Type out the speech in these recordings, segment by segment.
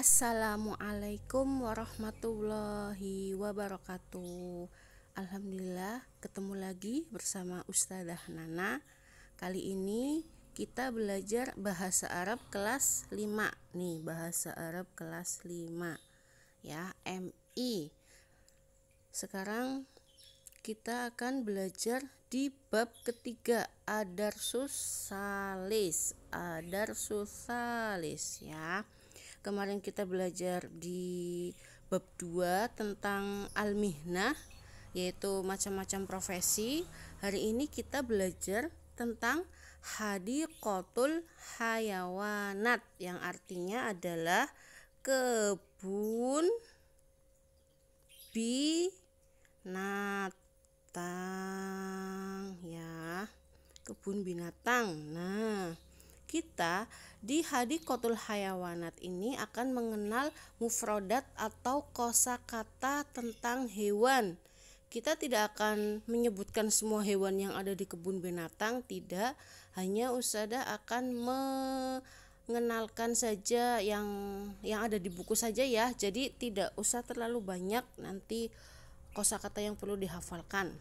Assalamualaikum warahmatullahi wabarakatuh. Alhamdulillah ketemu lagi bersama Ustadzah Nana. Kali ini kita belajar bahasa Arab kelas 5 nih, bahasa Arab kelas 5 ya, MI. Sekarang kita akan belajar di bab ketiga, Adarsus Salis ya. Kemarin kita belajar di bab 2 tentang al-mihnah, yaitu macam-macam profesi. Hari ini kita belajar tentang hadiqatul hayawanat, yang artinya adalah kebun binatang ya, kebun binatang. Nah, kita di hadiqatul hayawanat ini akan mengenal mufrodat atau kosakata tentang hewan. Kita tidak akan menyebutkan semua hewan yang ada di kebun binatang, tidak. Hanya Ustadzah akan mengenalkan saja yang ada di buku saja ya. Jadi tidak usah terlalu banyak nanti kosakata yang perlu dihafalkan.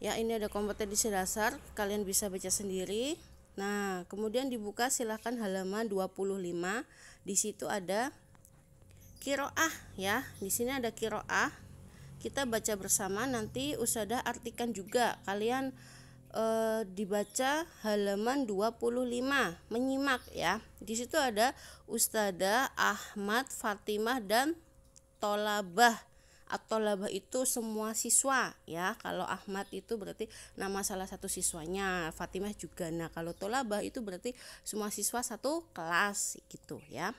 Ya, ini ada kompetensi dasar, kalian bisa baca sendiri. Nah, kemudian dibuka silahkan halaman 25. Di situ ada qiraah ya. Di sini ada qiraah. Kita baca bersama, nanti Ustadzah artikan juga. Kalian dibaca halaman 25, menyimak ya. Di situ ada Ustadzah, Ahmad, Fatimah dan Tolabah. At-tolabah itu semua siswa ya. Kalau Ahmad itu berarti nama salah satu siswanya, Fatimah juga. Nah, kalau tolabah itu berarti semua siswa satu kelas gitu ya.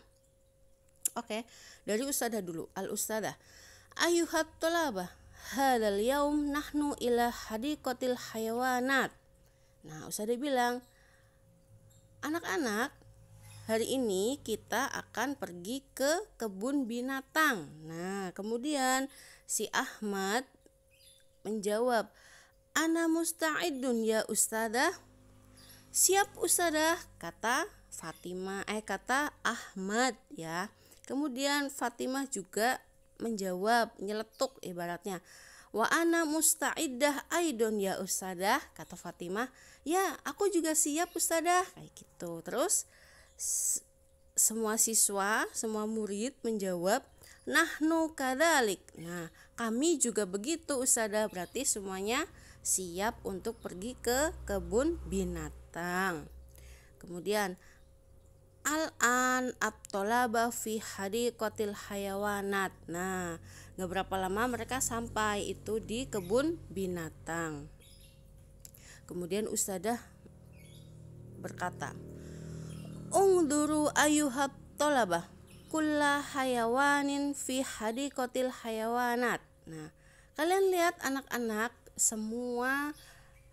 Oke, dari Ustadzah dulu. Al-Ustadzah, ayuhat tolabah, hadal yaum nahnu ila hadiqatil hayawanat. Nah, Ustadzah bilang, anak-anak, hari ini kita akan pergi ke kebun binatang. Nah, kemudian si Ahmad menjawab, ana musta'idun ya Ustadzah. Siap Ustadzah, kata kata Ahmad ya. Kemudian Fatimah juga menjawab, nyeletuk ibaratnya. Wa ana musta'iddah aidon ya Ustadzah, kata Fatimah. Ya, aku juga siap Ustadzah, kayak gitu. Terus semua siswa, semua murid menjawab, nahnu kadzalik. Nah, kami juga begitu Ustadzah. Berarti semuanya siap untuk pergi ke kebun binatang. Kemudian al-an at-tolaba fi hadiqatil hayawanat. Nah, gak berapa lama mereka sampai itu di kebun binatang. Kemudian Ustadzah berkata, ungduru ayuhat tolabah kulla hayawanin fi hadiqatil hayawanat. Nah, kalian lihat anak-anak, semua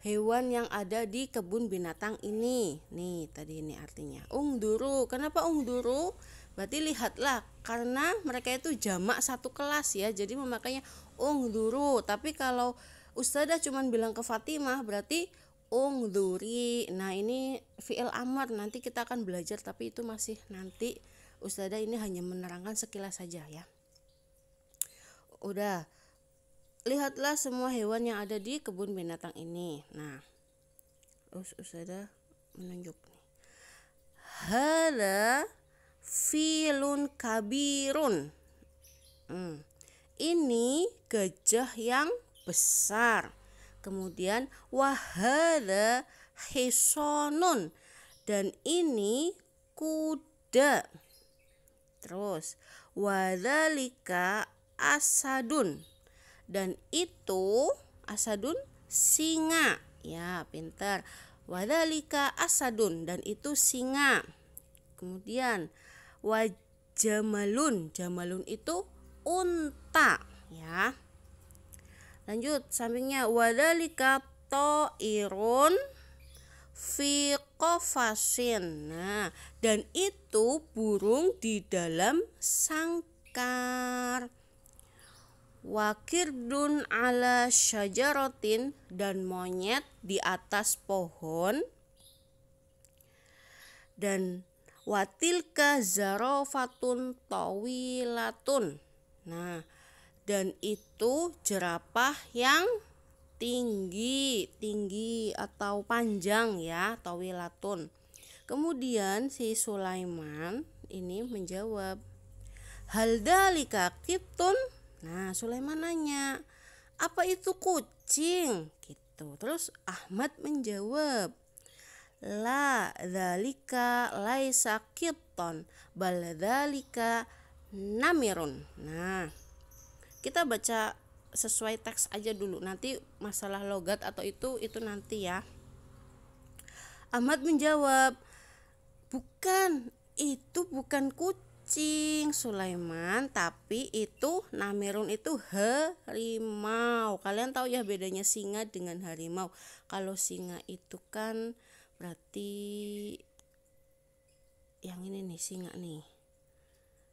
hewan yang ada di kebun binatang ini. Nih, tadi ini artinya ungduru. Kenapa ungduru? Berarti lihatlah, karena mereka itu jamak satu kelas ya. Jadi memakainya ungduru. Tapi kalau Ustadzah cuman bilang ke Fatimah berarti ungduri. Nah, ini fi'il amar, nanti kita akan belajar, tapi itu masih nanti. Ustadzah ini hanya menerangkan sekilas saja ya. Udah, lihatlah semua hewan yang ada di kebun binatang ini. Nah, terus Ustadzah menunjuk nih, hada filun kabirun. Ini gajah yang besar. Kemudian wahada hisonun, dan ini kuda. Terus wadzalika asadun, dan itu asadun singa ya, pintar. Wadzalika asadun, dan itu singa. Kemudian wajamalun, jamalun itu unta ya. Lanjut sampingnya, wadzalika ta'irun fi qafasin. Nah, dan itu burung di dalam sangkar. Wakirdun ala syajaratin, dan monyet di atas pohon. Dan Watilka zarafatun tawilatun. Nah, dan itu jerapah yang tinggi atau panjang ya, tawilatun. Kemudian si Sulaiman ini menjawab, hal dalika qitun. Nah, Sulaiman nanya, apa itu kucing? Gitu. Terus Ahmad menjawab, la dzalika laisa qitton bal dzalika namirun. Nah, kita baca sesuai teks aja dulu. Nanti masalah logat atau itu nanti ya. Ahmad menjawab, bukan, itu bukan kucing Sulaiman, tapi itu namirun, itu harimau. Kalian tahu ya bedanya singa dengan harimau. Kalau singa itu kan berarti yang ini nih, singa nih.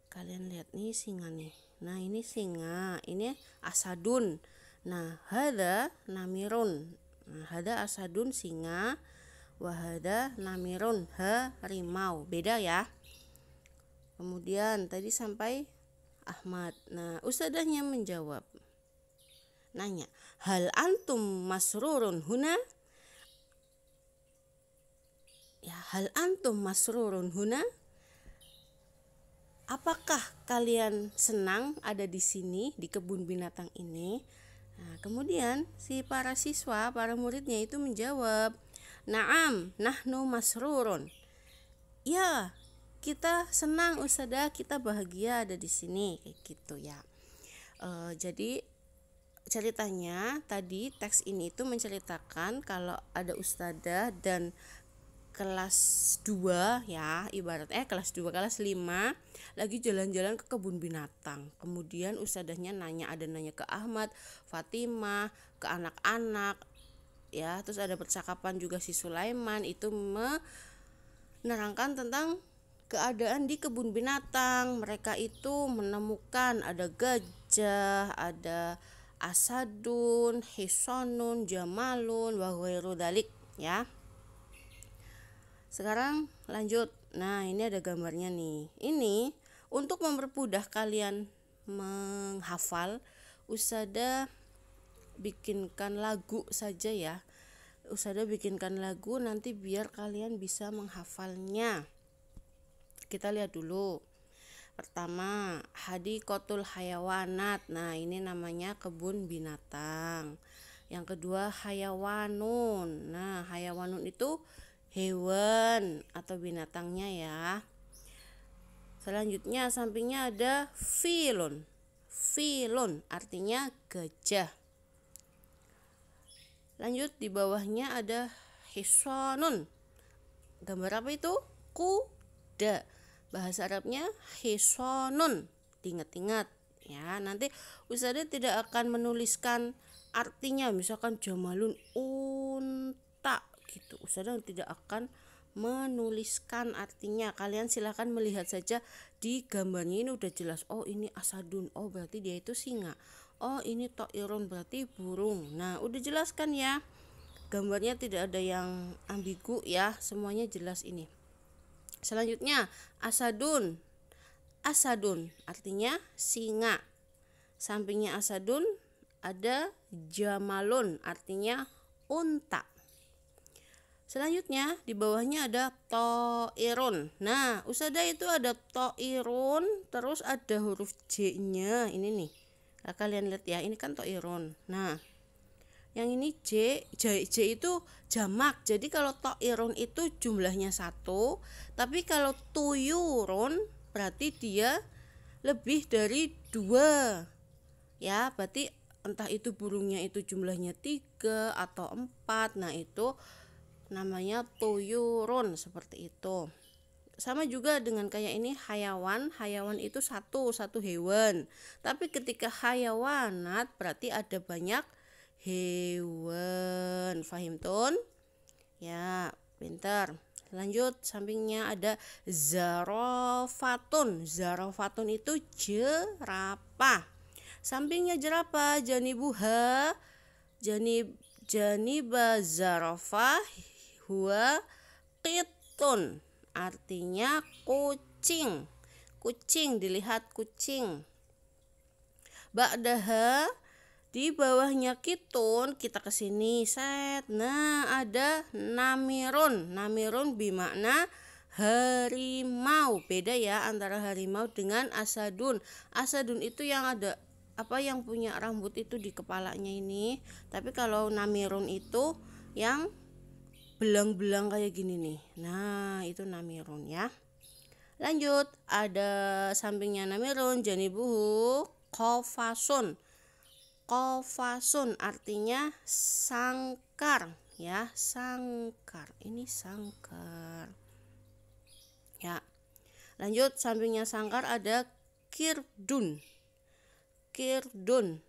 Kalian lihat nih singa nih. Nah, ini singa, ini asadun. Nah, hada namirun. Nah, hada asadun singa, wahada namirun harimau. Beda ya. Kemudian tadi sampai Ahmad. Nah, ustadzahnya menjawab. Nanya, hal antum masrurun huna? Ya, hal antum masrurun huna? Apakah kalian senang ada di sini, di kebun binatang ini? Nah, kemudian si para siswa, para muridnya itu menjawab, na'am, nahnu masrurun. Ya, kita senang ustadzah, kita bahagia ada di sini, kayak gitu ya. Jadi ceritanya tadi teks ini itu menceritakan kalau ada ustadzah dan kelas 2 ya, ibaratnya kelas 2 kelas 5 lagi jalan-jalan ke kebun binatang. Kemudian ustadzahnya nanya ke Ahmad, Fatimah, ke anak-anak ya. Terus ada percakapan juga si Sulaiman itu menerangkan tentang keadaan di kebun binatang. Mereka itu menemukan ada gajah, ada asadun, hisonun, jamalun, wa ghairu dzalik ya. Sekarang lanjut. Nah, ini ada gambarnya nih. Ini untuk mempermudah kalian menghafal, ustadzah bikinkan lagu saja ya. Ustadzah bikinkan lagu nanti biar kalian bisa menghafalnya. Kita lihat dulu. Pertama, hadiqatul hayawanat. Nah, ini namanya kebun binatang. Yang kedua, hayawanun. Nah, hayawanun itu hewan atau binatangnya ya. Selanjutnya sampingnya ada filun. Filun artinya gajah. Lanjut di bawahnya ada hisonun. Gambar apa itu? Kuda. Bahasa Arabnya hisonun. Ingat-ingat ya. Nanti ustadzah tidak akan menuliskan artinya, misalkan jamalun unta gitu. Ustadzah tidak akan menuliskan artinya. Kalian silahkan melihat saja di gambarnya, ini udah jelas. Oh, ini asadun, oh berarti dia itu singa. Oh, ini toirun, berarti burung. Nah, udah jelaskan ya. Gambarnya tidak ada yang ambigu ya, semuanya jelas ini. Selanjutnya asadun. Asadun artinya singa. Sampingnya asadun ada jamalun artinya unta. Selanjutnya di bawahnya ada toirun. Nah, ustadzah itu ada toirun, terus ada huruf J-nya. Ini nih. Nah, kalian lihat ya, ini kan toirun. Nah, yang ini J itu jamak. Jadi kalau toirun itu jumlahnya 1, tapi kalau tuyurun berarti dia lebih dari 2. Ya, berarti entah itu burungnya itu jumlahnya 3 atau 4. Nah, itu namanya tuyurun, seperti itu. Sama juga dengan kayak ini hayawan. Hayawan itu satu hewan. Tapi ketika hayawanat berarti ada banyak hewan. Fahim tun? Ya, pintar. Lanjut, sampingnya ada zarafatun. Zarafatun itu jerapah. Sampingnya jerapah, janibuha, janiba zarafah huwa qitun artinya kucing. Kucing, dilihat kucing. Ba'daha, di bawahnya kitun, kita ke sini set. Nah, ada namirun. Namirun bermakna harimau. Beda ya antara harimau dengan asadun. Asadun itu yang ada yang punya rambut itu di kepalanya ini. Tapi kalau namirun itu yang belang-belang kayak gini nih. Nah, itu namirun ya. Lanjut, ada sampingnya namirun janibuhu qafasun. Qafasun artinya sangkar ya, sangkar. Ini sangkar. Ya. Lanjut, sampingnya sangkar ada kirdun. Kirdun.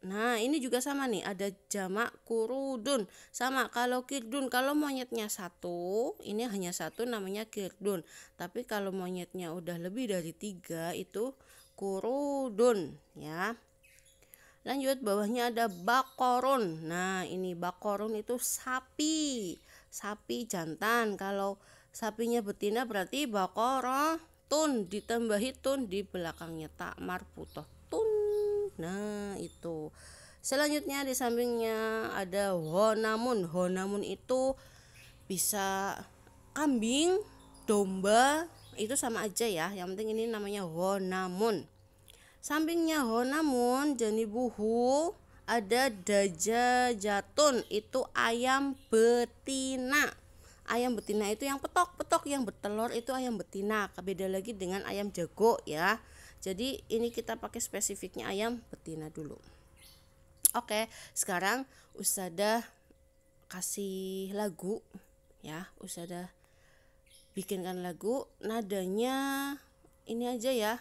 Nah, ini juga sama nih, ada jamak kurudun. Sama, kalau kirdun, kalau monyetnya satu, ini hanya satu namanya kirdun. Tapi kalau monyetnya udah lebih dari 3 itu kurudun ya. Lanjut, bawahnya ada bakorun. Nah, ini bakorun itu sapi. Sapi jantan. Kalau sapinya betina berarti bakorotun, ditambahi tun di belakangnya, tak marputoh tun. Nah, itu. Selanjutnya di sampingnya ada honamun. Honamun itu bisa kambing, domba, itu sama aja ya. Yang penting ini namanya honamun. Sampingnya honamun janibuhu ada dajajatun, itu ayam betina. Ayam betina itu yang petok-petok, yang bertelur itu ayam betina. Beda lagi dengan ayam jago ya. Jadi ini kita pakai spesifiknya ayam betina dulu. Oke, sekarang Ustadzah kasih lagu ya. Ustadzah bikinkan lagu, nadanya ini aja ya,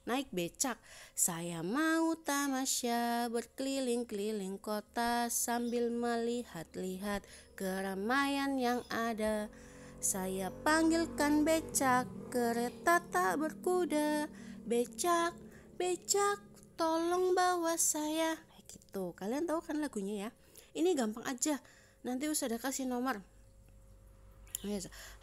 naik becak. Saya mau tamasya berkeliling-keliling kota sambil melihat-lihat keramaian yang ada. Saya panggilkan becak, kereta tak berkuda. Becak, becak, tolong bawa saya. Kayak gitu. Kalian tahu kan lagunya ya? Ini gampang aja. Nanti Ustadzah kasih nomor.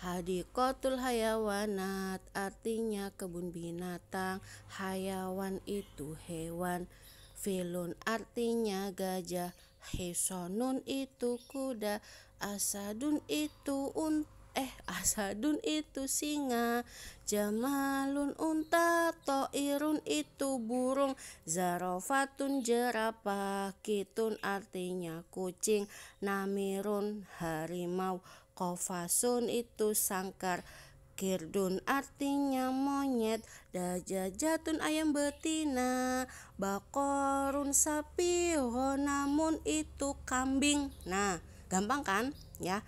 Hadikotul hayawanat artinya kebun binatang. Hayawan itu hewan. Filun artinya gajah. Hisonun itu kuda. Asadun itu singa. Jamalun unta. Toirun itu burung. Zarofatun jerapah. Kitun artinya kucing. Namirun harimau. Qafasun itu sangkar. Kirdun artinya monyet. Dajajatun ayam betina. Bakorun sapi. Honamun itu kambing. Nah, gampang kan ya?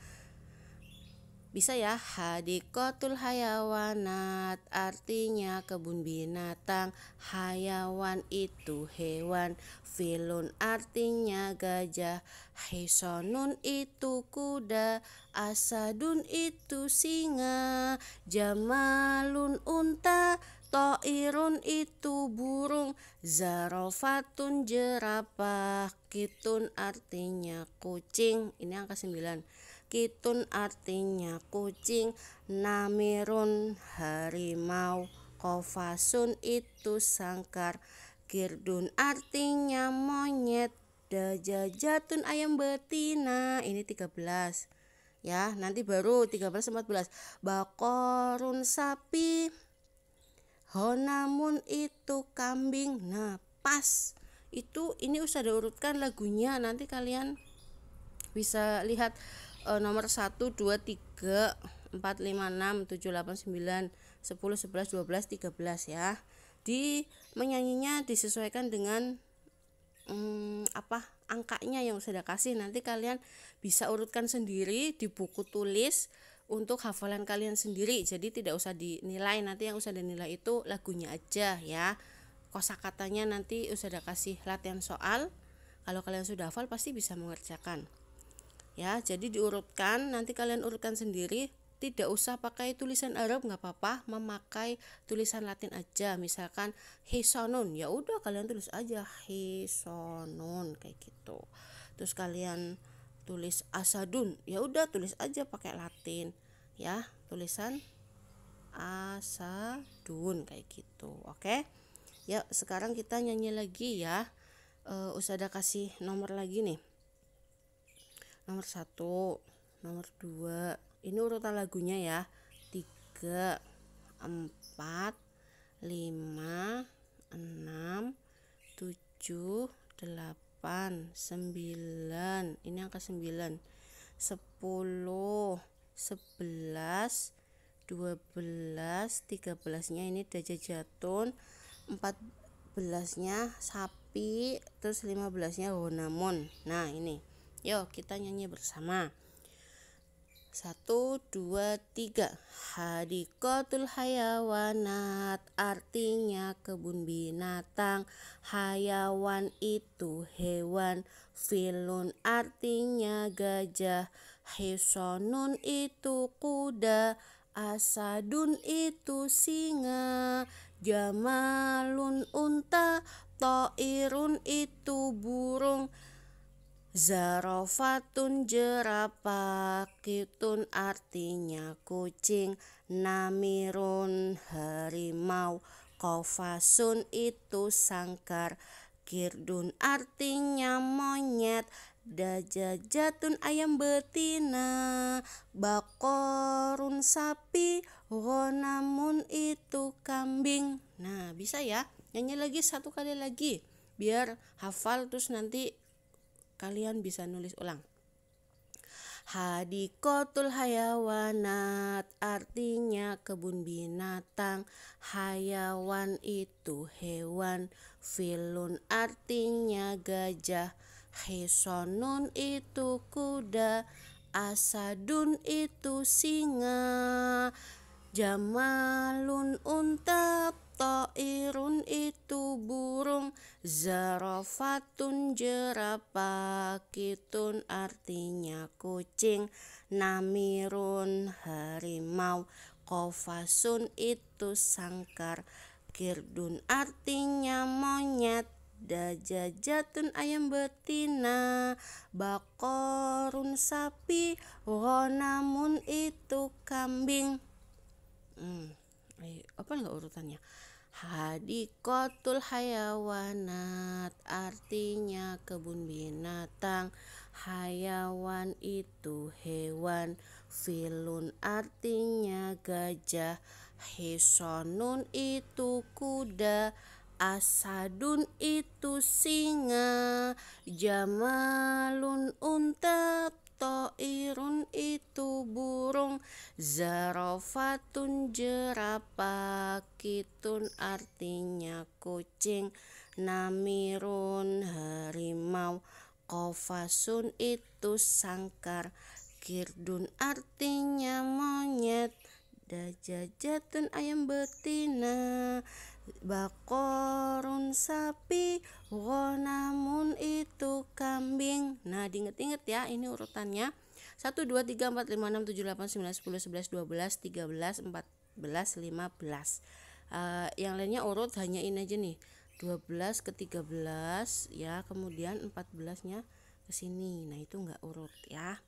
Bisa ya. Hadikotul hayawanat artinya kebun binatang. Hayawan itu hewan. Filun artinya gajah. Hisonun itu kuda. Asadun itu singa. Jamalun unta. Toirun itu burung. Zarofatun jerapah. Kitun artinya kucing. Ini angka 9. Kitun artinya kucing. Namirun harimau. Qafasun itu sangkar. Kirdun artinya monyet. Dajajatun ayam betina. Ini 13 ya. Nanti baru 13 14. Bakorun sapi. Honamun itu kambing. Nah, pas. Ini Ustadzah urutkan lagunya. Nanti kalian bisa lihat nomor 1, 2, 3, 4, 5, 6, 7, 8, 9, 10, 11, 12, 13 ya. Menyanyinya disesuaikan dengan angkanya yang Ustadzah kasih. Nanti kalian bisa urutkan sendiri di buku tulis untuk hafalan kalian sendiri. Jadi tidak usah dinilai. Nanti yang Ustadzah nilai itu lagunya aja ya. Kosakatanya nanti Ustadzah kasih latihan soal. Kalau kalian sudah hafal pasti bisa mengerjakan. Ya, jadi diurutkan, nanti kalian urutkan sendiri, tidak usah pakai tulisan Arab, nggak apa-apa, memakai tulisan Latin aja. Misalkan hisonun, ya udah kalian tulis aja hisonun kayak gitu. Terus kalian tulis asadun, ya udah tulis aja pakai Latin ya, tulisan asadun kayak gitu. Oke. Ya, sekarang kita nyanyi lagi ya. Ustazah kasih nomor lagi nih. Nomor 1, nomor 2. Ini urutan lagunya ya. 3, 4, 5, 6, 7, 8, 9. Ini angka 9. 10, 11, 12, 13-nya ini dajajatun, 14-nya sapi, terus 15-nya honamun. Nah, ini. Yuk kita nyanyi bersama. 1, 2, 3. Hadikotul hayawanat, artinya kebun binatang. Hayawan itu hewan. Filun artinya gajah. Hisonun itu kuda. Asadun itu singa. Jamalun unta. Toirun itu burung. Zarofatun jerapah. Kitun artinya kucing. Namirun harimau. Kofasun itu sangkar. Kirdun artinya monyet. Dajajatun ayam betina. Bakorun sapi. Ghonamun itu kambing. Nah, bisa ya. Nyanyi lagi 1 kali lagi biar hafal, terus nanti kalian bisa nulis ulang. Hadikotul hayawanat, artinya kebun binatang. Hayawan itu hewan. Filun artinya gajah. Hisonun itu kuda. Asadun itu singa. Jamalun unta. Toirun itu burung. Zarofatun jerapah. Kitun artinya kucing. Namirun harimau. Kofasun itu sangkar. Kirdun artinya monyet. Dajajatun ayam betina. Bakorun sapi. Ghonamun itu kambing. Apa enggak urutannya? Hadikotul hayawanat, artinya kebun binatang. Hayawan itu hewan. Filun artinya gajah. Hisonun itu kuda. Asadun itu singa. Jamalun unta. Toirun itu burung. Zarofatun jerapah. Kitun artinya kucing. Namirun harimau. Kofasun itu sangkar. Kirdun artinya monyet. Dajajatun ayam betina. Bakorun sapi. Ghonamun itu kambing. Nah, diinget-inget ya, ini urutannya 1, 2, 3, 4, 5, 6, 7, 8, 9, 10, 11, 12, 13, 14, 15. Yang lainnya urut hanya ini aja nih, 12 ke 13 ya, kemudian 14-nya ke sini. Nah, itu enggak urut ya.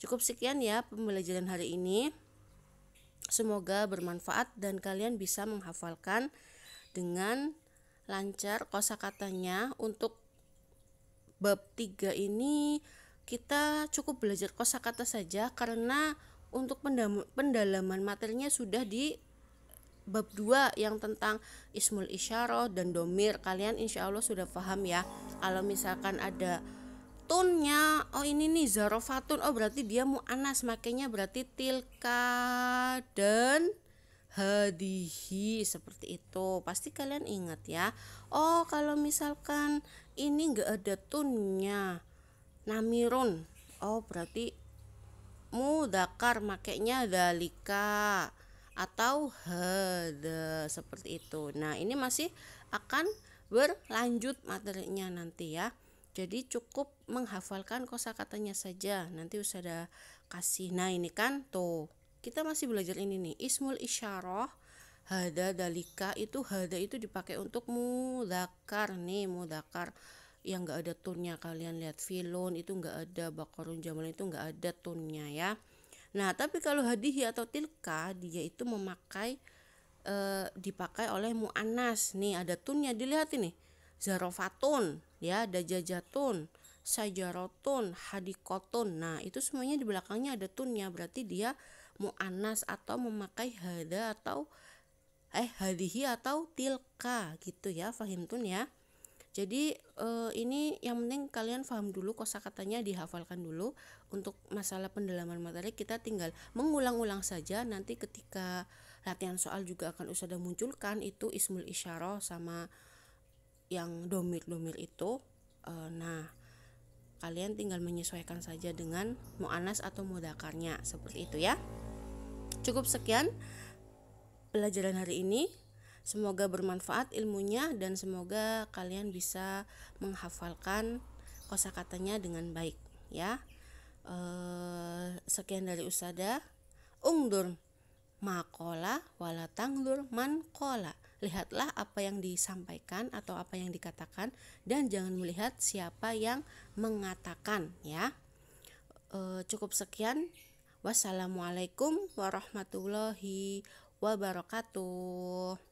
Cukup sekian ya pembelajaran hari ini. Semoga bermanfaat dan kalian bisa menghafalkan dengan lancar kosakatanya. Untuk bab 3 ini kita cukup belajar kosakata saja, karena untuk pendalaman materinya sudah di bab 2 yang tentang ismul isyarah dan domir. Kalian insya Allah sudah paham ya. Kalau misalkan ada tunnya, oh ini nih zarofatun, oh berarti dia mu'anas, makanya berarti tilka dan hadihi, seperti itu. Pasti kalian ingat ya. Oh kalau misalkan ini enggak ada tunnya, namirun, oh berarti mudzakkar, makanya dalika atau hada, seperti itu. Nah, ini masih akan berlanjut materinya nanti ya. Jadi cukup menghafalkan kosakatanya saja. Nanti Ustazah kasih. Nah, ini kan tuh kita masih belajar ini nih, ismul isyarah. Hada, dalika, itu hada itu dipakai untuk mudzakkar nih, mudzakkar yang enggak ada tunnya. Kalian lihat filun itu enggak ada, bakorun jamal itu enggak ada tunnya ya. Nah, tapi kalau hadihi atau tilka, dia itu memakai dipakai oleh muannas. Nih ada tunnya, dilihat ini. Zarofatun, ya, dajajatun, sajarotun, hadikotun. Nah, itu semuanya di belakangnya ada tunnya, berarti dia muannas atau memakai hada atau hadihi atau tilka gitu ya, fahimtun ya. Jadi ini yang penting kalian paham dulu, kosakatanya dihafalkan dulu. Untuk masalah pendalaman materi kita tinggal mengulang-ulang saja. Nanti ketika latihan soal juga akan Ustazah munculkan itu ismul isyarah sama yang domir itu. Nah, kalian tinggal menyesuaikan saja dengan muannas atau mudzakarnya, seperti itu ya. Cukup sekian pelajaran hari ini. Semoga bermanfaat ilmunya dan semoga kalian bisa menghafalkan kosakatanya dengan baik ya. Sekian dari Ustazah. Ungdur makola wala tangdur man kola. Lihatlah apa yang disampaikan atau apa yang dikatakan dan jangan melihat siapa yang mengatakan ya. Cukup sekian. Wassalamualaikum warahmatullahi wabarakatuh.